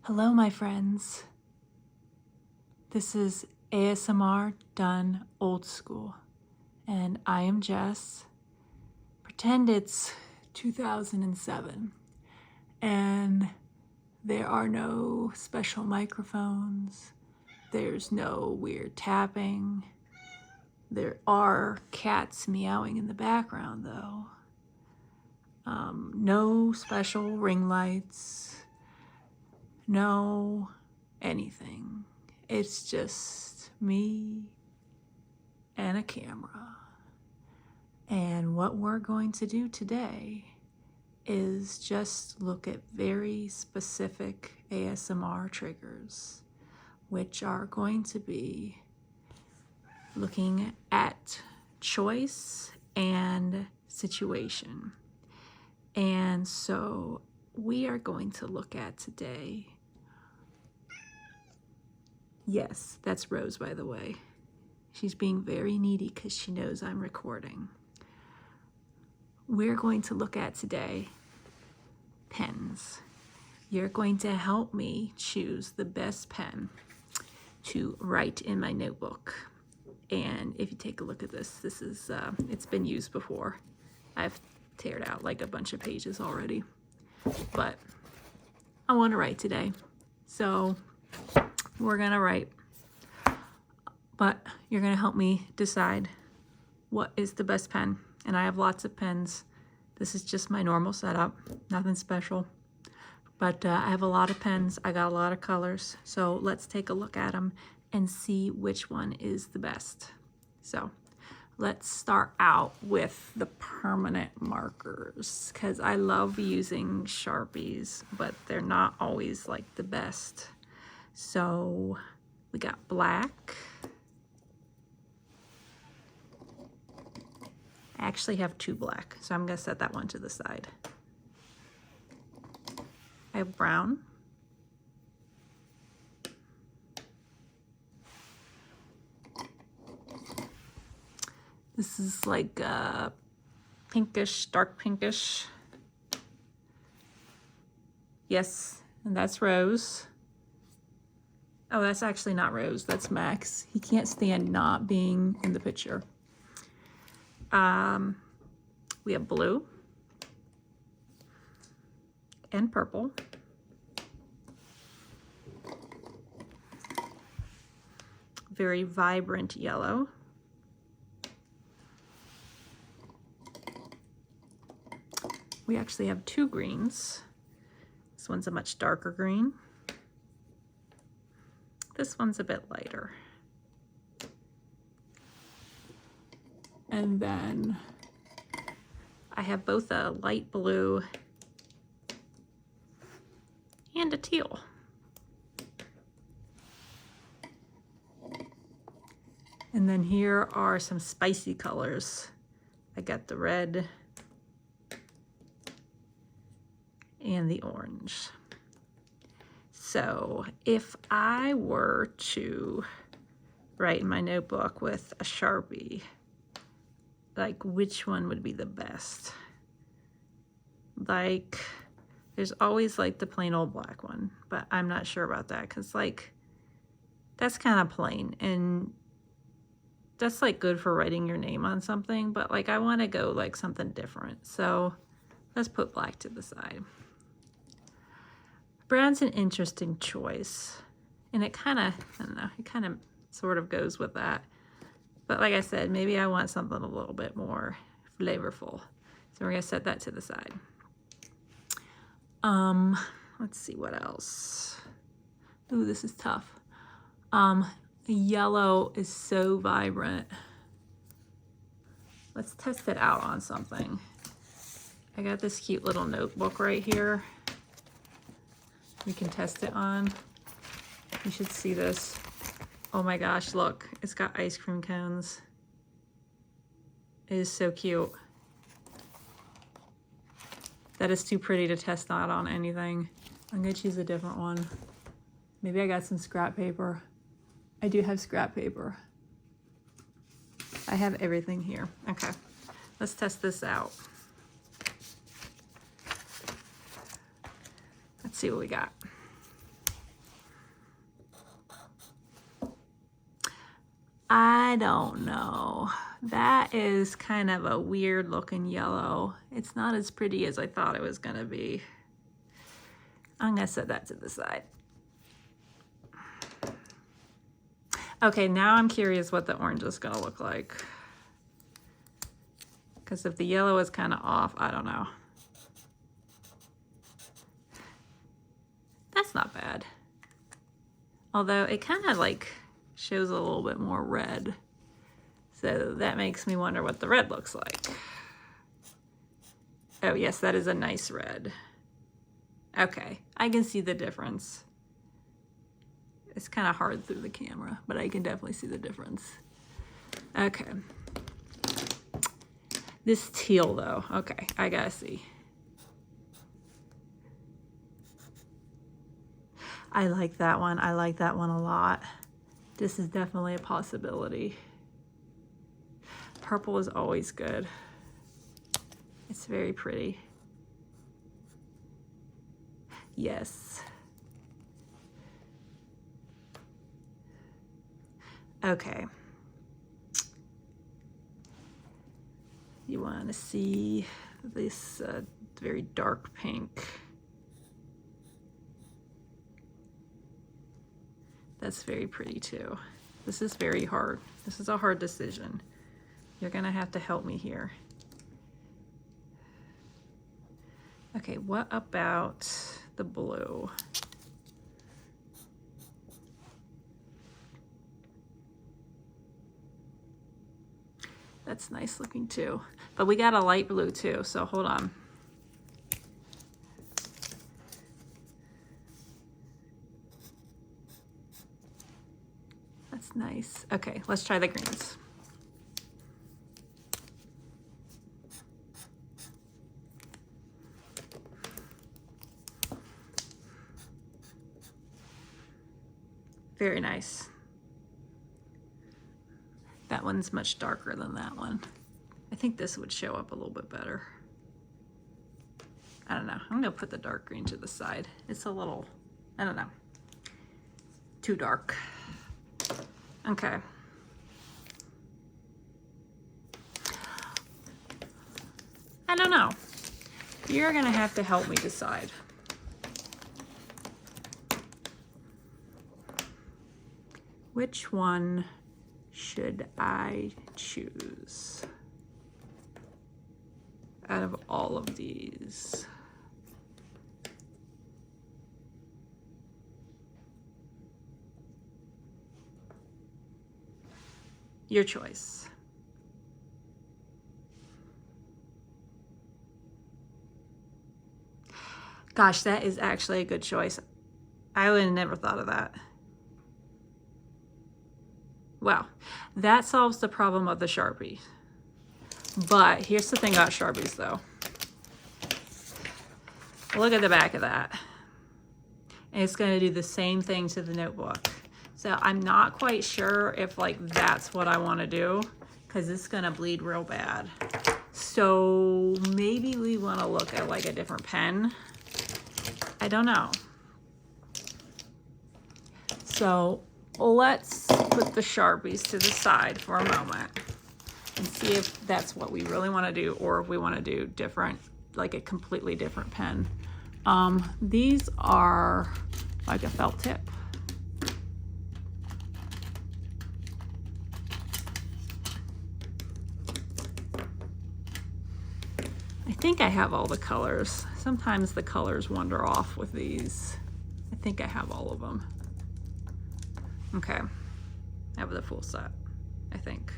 Hello, my friends. This is ASMR done old school, and I am Jess. Pretend it's 2007, and there are no special microphones. There's no weird tapping. There are cats meowing in the background, though. No special ring lights. No anything. It's just me and a camera. And what we're going to do today is just look at very specific ASMR triggers, which are going to be looking at choice and situation. And so we are going to look at today. Yes, that's Rose, by the way. She's being very needy because she knows I'm recording. We're going to look at today pens. You're going to help me choose the best pen to write in my notebook. And if you take a look at this, this is, it's been used before. I've teared out like a bunch of pages already, but I want to write today. So we're gonna write, but you're gonna help me decide what is the best pen. And I have lots of pens. This is just my normal setup, nothing special. But I have a lot of pens. I got a lot of colors. So let's take a look at them and see which one is the best. So let's start out with the permanent markers, because I love using Sharpies, but they're not always like the best. So we got black. I actually have two black, so I'm gonna set that one to the side. I have brown. This is like pinkish, dark pinkish. Yes, and that's Rose. Oh, that's actually not Rose, that's Max. He can't stand not being in the picture. We have blue and purple. Very vibrant yellow. We actually have two greens. This one's a much darker green. This one's a bit lighter. And then I have both a light blue and a teal. And then here are some spicy colors. I got the red and the orange. So if I were to write in my notebook with a Sharpie, like which one would be the best? Like there's always like the plain old black one, but I'm not sure about that because like that's kind of plain and that's like good for writing your name on something, but like I want to go like something different. So let's put black to the side. Brown's an interesting choice, and it kind of, I don't know, it kind of sort of goes with that. But like I said, maybe I want something a little bit more flavorful. So we're gonna set that to the side. Let's see what else. Ooh, this is tough. Yellow is so vibrant. Let's test it out on something. I got this cute little notebook right here. We can test it on. You should see this. Oh my gosh, look, it's got ice cream cones. It is so cute. That is too pretty to test out on anything. I'm gonna choose a different one. Maybe I got some scrap paper. I do have scrap paper. I have everything here. Okay, let's test this out. Let's see what we got. don't know. That is kind of a weird looking yellow. It's not as pretty as I thought it was gonna be. I'm gonna set that to the side. Okay, now I'm curious what the orange is gonna look like. Because if the yellow is kind of off, I don't know. That's not bad. Although it kind of like shows a little bit more red. So that makes me wonder what the red looks like. Oh yes, that is a nice red. Okay, I can see the difference. It's kind of hard through the camera, but I can definitely see the difference. Okay. This teal though, okay, I gotta see. I like that one. I like that one a lot. This is definitely a possibility. Purple is always good. It's very pretty. Yes. Okay. You want to see this very dark pink. That's very pretty too. This is very hard. This is a hard decision. You're gonna have to help me here. Okay, what about the blue? That's nice looking too. But we got a light blue too, so hold on. That's nice. Okay, let's try the greens. Very nice. That one's much darker than that one. I think this would show up a little bit better. I don't know. I'm gonna put the dark green to the side. It's a little, I don't know, too dark. Okay. I don't know. You're gonna have to help me decide. Which one should I choose out of all of these? Your choice. Gosh, that is actually a good choice. I would have never thought of that. Well, that solves the problem of the Sharpie. But here's the thing about Sharpies though. Look at the back of that. And it's gonna do the same thing to the notebook. So I'm not quite sure if like that's what I wanna do because it's gonna bleed real bad. So maybe we wanna look at like a different pen. I don't know. So let's put the Sharpies to the side for a moment and see if that's what we really want to do or if we want to do different, like a completely different pen. These are like a felt tip. I think I have all the colors. Sometimes the colors wander off with these. I think I have all of them. Okay, I have the full set, I think.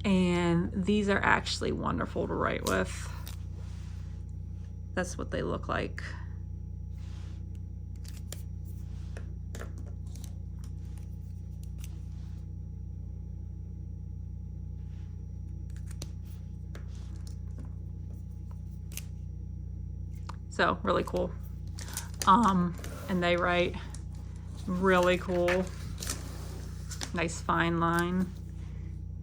And these are actually wonderful to write with. That's what they look like. So really cool. And they write really cool. Nice fine line.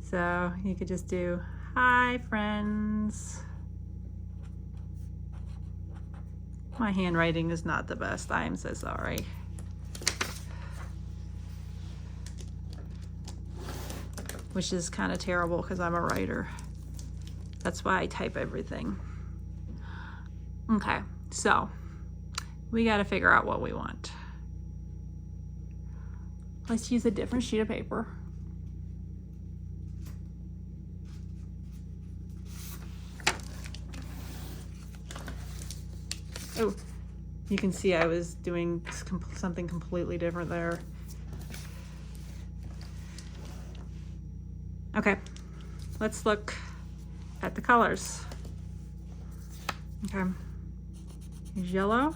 So you could just do, hi friends. My handwriting is not the best. I am so sorry. which is kind of terrible because I'm a writer. That's why I type everything. Okay, so we got to figure out what we want. Let's use a different sheet of paper. Oh, you can see I was doing something completely different there. Okay, let's look at the colors. Okay, here's yellow.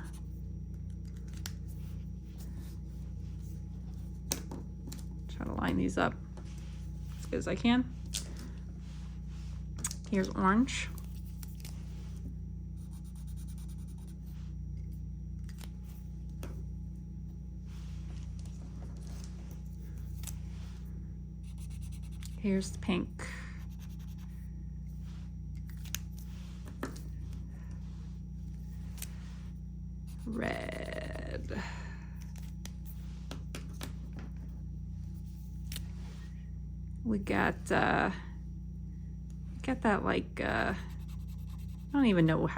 Try to line these up as good as I can. Here's orange. Here's the pink. Red. We got that like I don't even know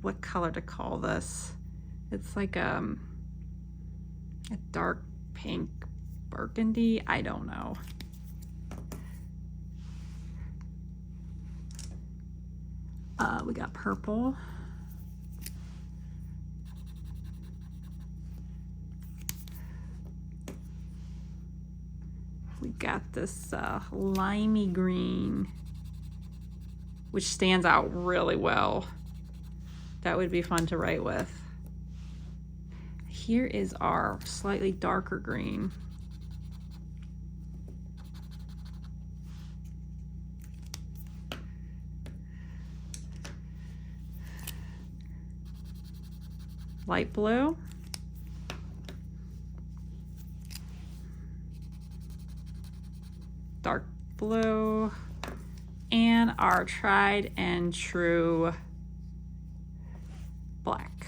what color to call this. It's like a dark pink burgundy. I don't know. We got purple. We got this limey green, which stands out really well. That would be fun to write with. Here is our slightly darker green. Light blue. Dark blue. And our tried and true black.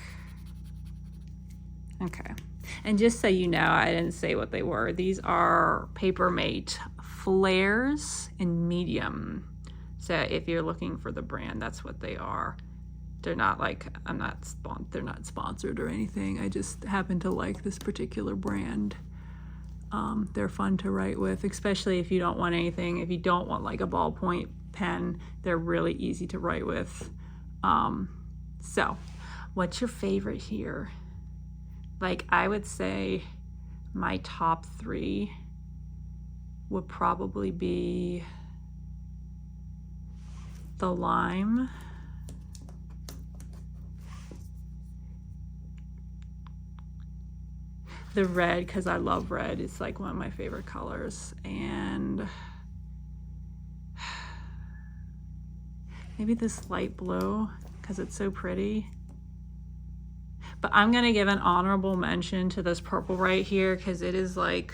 Okay. And just so you know, I didn't say what they were. These are Papermate flares in medium. So if you're looking for the brand, that's what they are. They're not like, they're not sponsored or anything. I just happen to like this particular brand. They're fun to write with, especially if you don't want anything. If you don't want like a ballpoint pen, they're really easy to write with. So what's your favorite here? Like, I would say my top 3 would probably be the lime, the red, because I love red. It's like one of my favorite colors. And maybe this light blue, because it's so pretty. But I'm gonna give an honorable mention to this purple right here, because it is like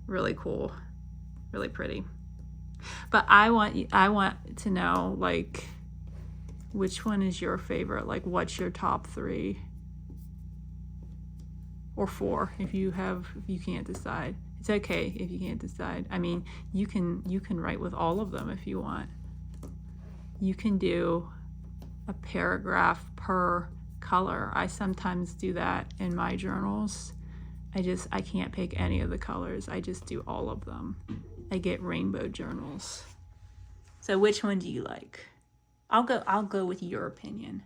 really cool, really pretty. But I want to know, like, which one is your favorite? Like, what's your top 3? Or 4 if you can't decide. It's okay if you can't decide. I mean, you can write with all of them if you want. You can do a paragraph per color. I sometimes do that in my journals. I can't pick any of the colors. I just do all of them. I get rainbow journals. So which one do you like? I'll go with your opinion.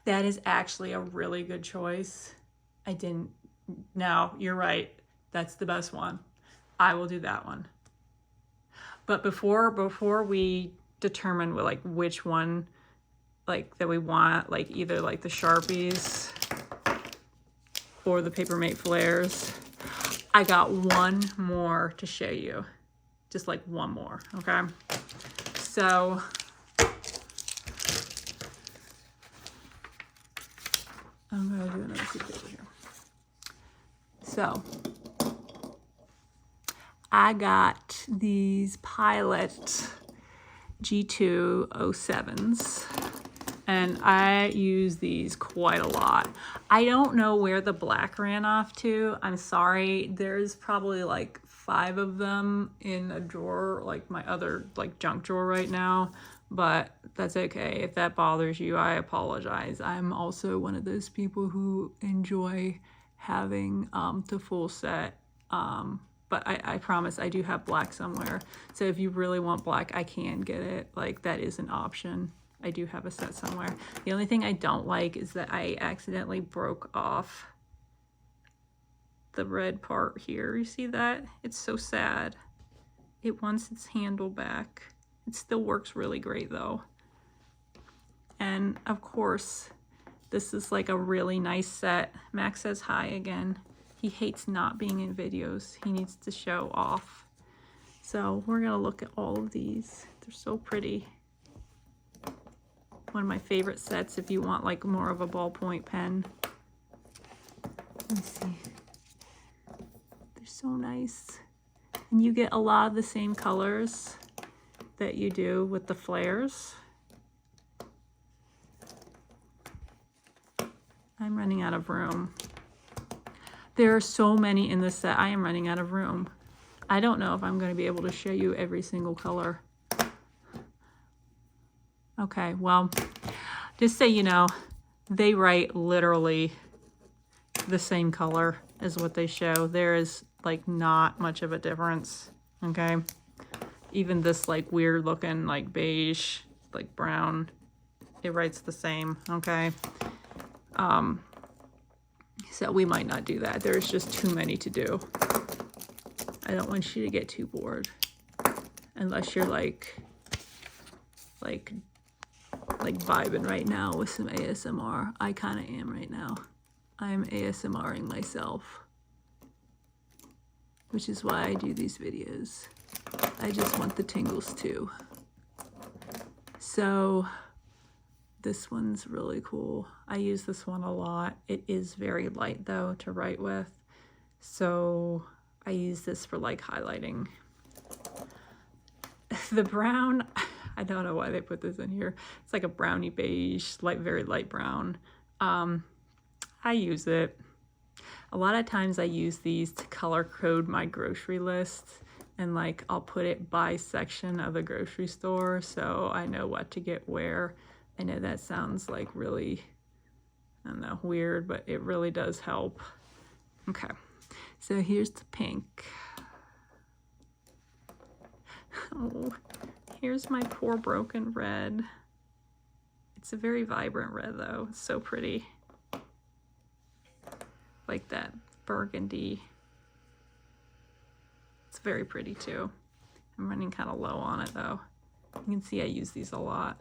That is actually a really good choice. No, you're right. That's the best one. I will do that one. But before we determine like which one like that we want, like either like the Sharpies or the Papermate flares, I got one more to show you. Just like one more, okay? So I'm gonna do another sheet of paper here. So I got these Pilot G207s, and I use these quite a lot. I don't know where the black ran off to. I'm sorry. There's probably like 5 of them in a drawer, like my other like junk drawer right now, but that's okay. If that bothers you, I apologize. I'm also one of those people who enjoy having the full set. But I promise I do have black somewhere. So if you really want black, I can get it. Like, that is an option. I do have a set somewhere. The only thing I don't like is that I accidentally broke off the red part here. You see that? It's so sad. It wants its handle back. It still works really great though. And of course, this is like a really nice set. Max says hi again. He hates not being in videos. He needs to show off. So we're gonna look at all of these. They're so pretty. One of my favorite sets if you want like more of a ballpoint pen. Let's see. They're so nice. And you get a lot of the same colors that you do with the flares. I'm running out of room. There are so many in this set. I am running out of room. I don't know if I'm going to be able to show you every single color. Okay, well, just so you know, they write literally the same color as what they show. There is like not much of a difference, okay? Even this like weird looking like beige, like brown, it writes the same, okay? So we might not do that. There's just too many to do. I don't want you to get too bored. Unless you're like vibing right now with some ASMR. I kind of am right now. I'm ASMRing myself. Which is why I do these videos. I just want the tingles too. So this one's really cool. I use this one a lot. It is very light though to write with. So I use this for like highlighting. The brown, I don't know why they put this in here. It's like a brownie beige, very light brown. I use it. A lot of times I use these to color code my grocery list, and like I'll put it by section of the grocery store so I know what to get where. I know that sounds like really, I don't know, weird, but it really does help. Okay, so here's the pink. Oh, here's my poor broken red. It's a very vibrant red though. It's so pretty. Like that burgundy. It's very pretty too. I'm running kind of low on it though. You can see I use these a lot.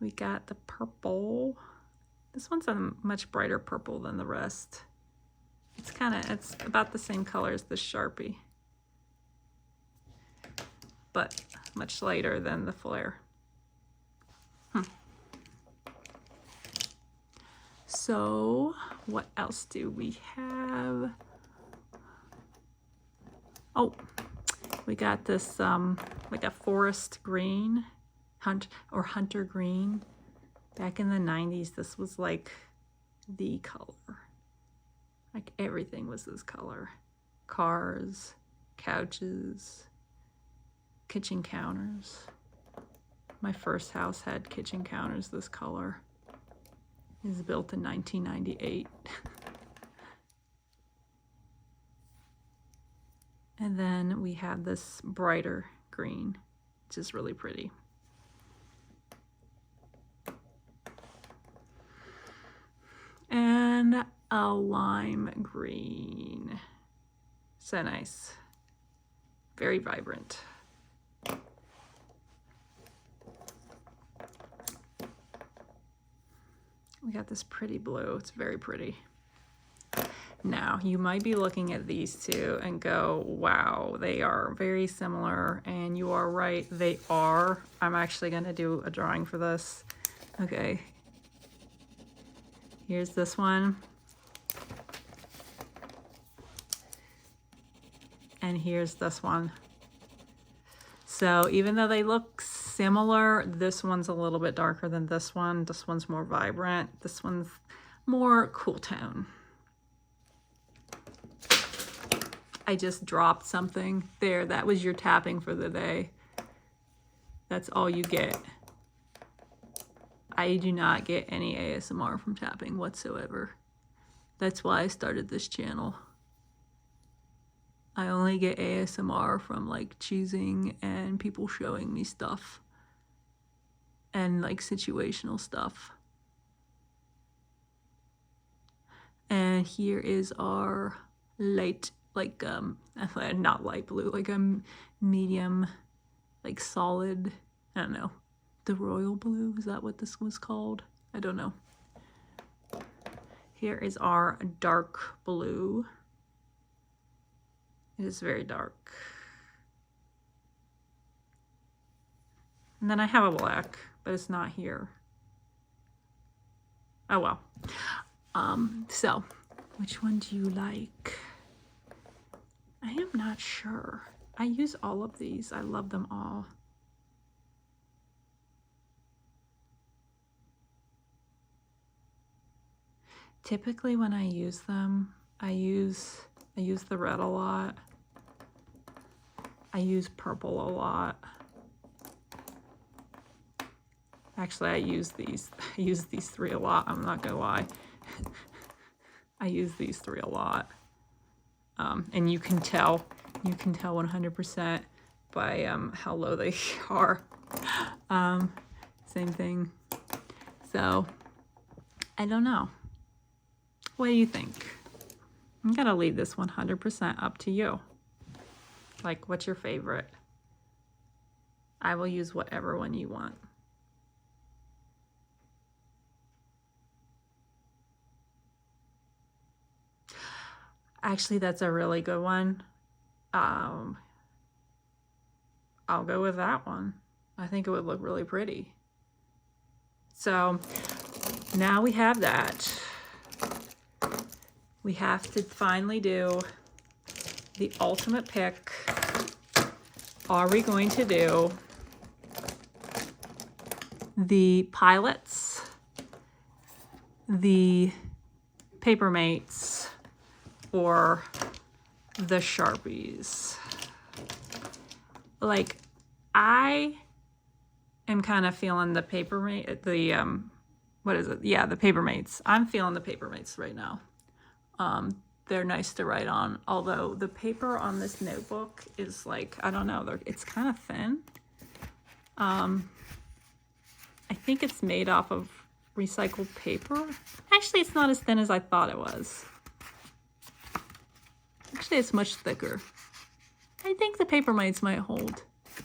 We got the purple. This one's a much brighter purple than the rest. It's about the same color as the Sharpie, but much lighter than the flare. So what else do we have? Oh, we got this like a forest green, hunter green. Back in the 90s, this was like the color. Like everything was this color. Cars, couches, kitchen counters. My first house had kitchen counters this color. It was built in 1998. And then we have this brighter green, which is really pretty. And a lime green. So nice. Very vibrant. We got this pretty blue. It's very pretty. Now, you might be looking at these two and go, wow, they are very similar. And you are right, they are. I'm actually going to do a drawing for this. Okay. Here's this one. And here's this one. So even though they look similar, this one's a little bit darker than this one. This one's more vibrant. This one's more cool tone. I just dropped something there. That was your tapping for the day. That's all you get. I do not get any ASMR from tapping whatsoever. That's why I started this channel. I only get ASMR from like choosing and people showing me stuff and like situational stuff. And here is our light, like not light blue, like a medium, like solid, I don't know, the royal blue, is that what this was called? I don't know. Here is our dark blue. It is very dark. And then I have a black, but it's not here. Oh well. So which one do you like? I am not sure. I use all of these. I love them all. Typically when I use them, I use the red a lot. I use purple a lot. Actually, I use these three a lot. I'm not gonna lie. I use these three a lot. And you can tell 100% by how low they are. Same thing. So, I don't know. What do you think? I'm gonna leave this 100% up to you. Like, what's your favorite? I will use whatever one you want. Actually, that's a really good one. I'll go with that one. I think it would look really pretty. So now we have that. We have to finally do the ultimate pick. Are we going to do the pilots, the Papermates, or the Sharpies? Like, I am kind of feeling the Papermate, what is it? Yeah, the Papermates. I'm feeling the Papermates right now. They're nice to write on, although the paper on this notebook is like, I don't know, it's kind of thin. I think it's made off of recycled paper. Actually, it's not as thin as I thought it was. Actually, it's much thicker. I think the Papermates might hold.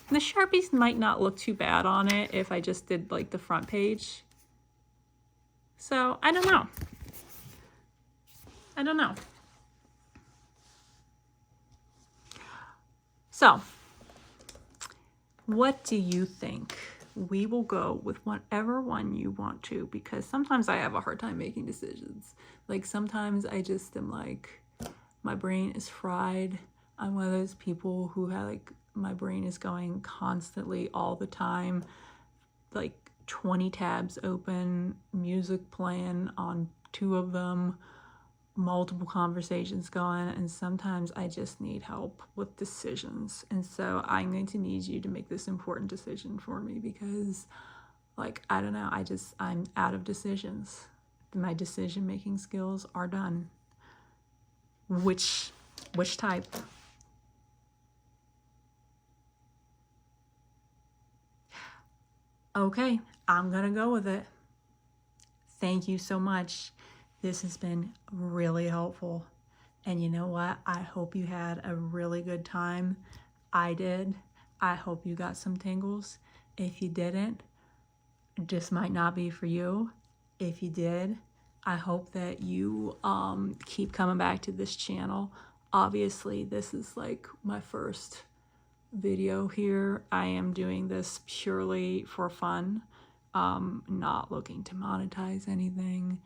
The Sharpies might not look too bad on it if I just did like the front page. So, I don't know. I don't know. So, what do you think? We will go with whatever one you want to, because sometimes I have a hard time making decisions. Like, sometimes I just am like, my brain is fried. I'm one of those people who have like, my brain is going constantly all the time, like 20 tabs open, music playing on 2 of them, multiple conversations going, and sometimes I just need help with decisions. And so I'm going to need you to make this important decision for me, because like, I don't know, I'm out of decisions. My decision making skills are done. Which type? Okay, I'm gonna go with it. Thank you so much. This has been really helpful. And you know what? I hope you had a really good time. I did. I hope you got some tingles. If you didn't, this might not be for you. If you did, I hope that you keep coming back to this channel. Obviously, this is like my first video here. I am doing this purely for fun, not looking to monetize anything.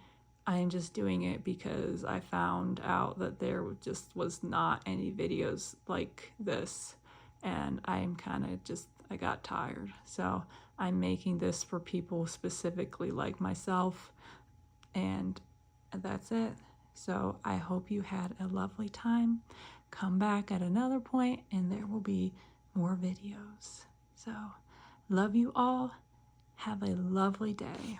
I am just doing it because I found out that there just was not any videos like this, and I am kind of just, I got tired. So I'm making this for people specifically like myself, and that's it. So I hope you had a lovely time. Come back at another point and there will be more videos. So love you all. Have a lovely day.